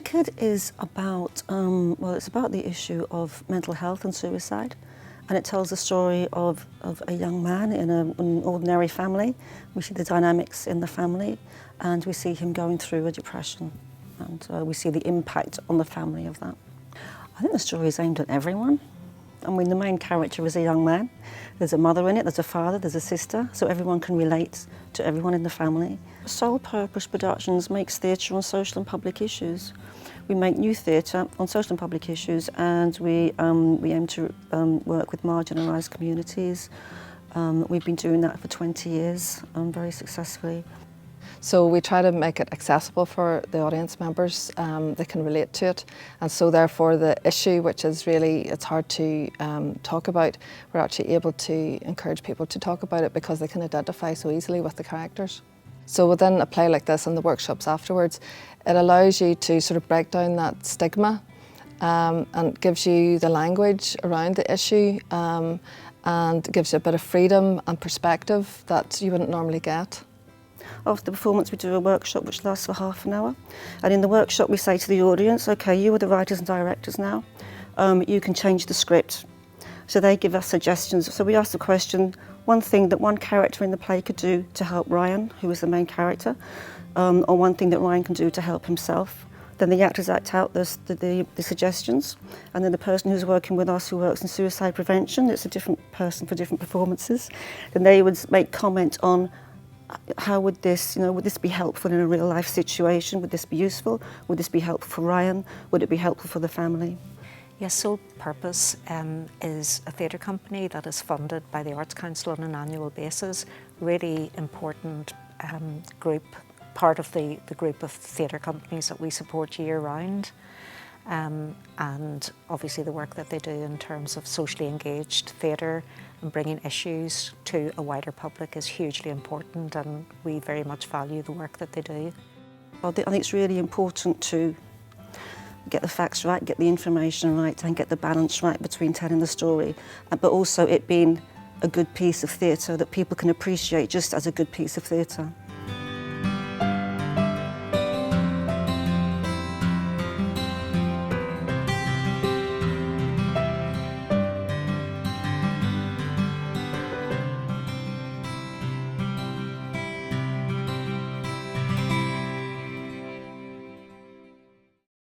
Blinkered is about, it's about the issue of mental health and suicide. And it tells the story of a young man in an ordinary family. We see the dynamics in the family, and we see him going through a depression. And we see the impact on the family of that. I think the story is aimed at everyone. I mean, the main character is a young man. There's a mother in it, there's a father, there's a sister, so everyone can relate to everyone in the family. Sole Purpose Productions makes theatre on social and public issues. We make new theatre on social and public issues, and we aim to work with marginalised communities. We've been doing that for 20 years, very successfully. So we try to make it accessible for the audience members. They can relate to it, and so therefore the issue, which is really, it's hard to talk about, we're actually able to encourage people to talk about it because they can identify so easily with the characters. So within a play like this and the workshops afterwards, it allows you to sort of break down that stigma and gives you the language around the issue and gives you a bit of freedom and perspective that you wouldn't normally get. After the performance, we do a workshop which lasts for half an hour. And in the workshop, we say to the audience, OK, you are the writers and directors now. You can change the script. So they give us suggestions. So we ask the question, one thing that one character in the play could do to help Ryan, who is the main character, or one thing that Ryan can do to help himself. Then the actors act out the suggestions, and then the person who's working with us, who works in suicide prevention, it's a different person for different performances, then they would make comment on how would this, would this be helpful in a real life situation? Would this be useful? Would this be helpful for Ryan? Would it be helpful for the family? Yes, Sole Purpose is a theatre company that is funded by the Arts Council on an annual basis. Really important group, part of the group of theatre companies that we support year round. And obviously the work that they do in terms of socially engaged theatre and bringing issues to a wider public is hugely important, and we very much value the work that they do. I think it's really important to get the facts right, get the information right, and get the balance right between telling the story, but also it being a good piece of theatre that people can appreciate just as a good piece of theatre.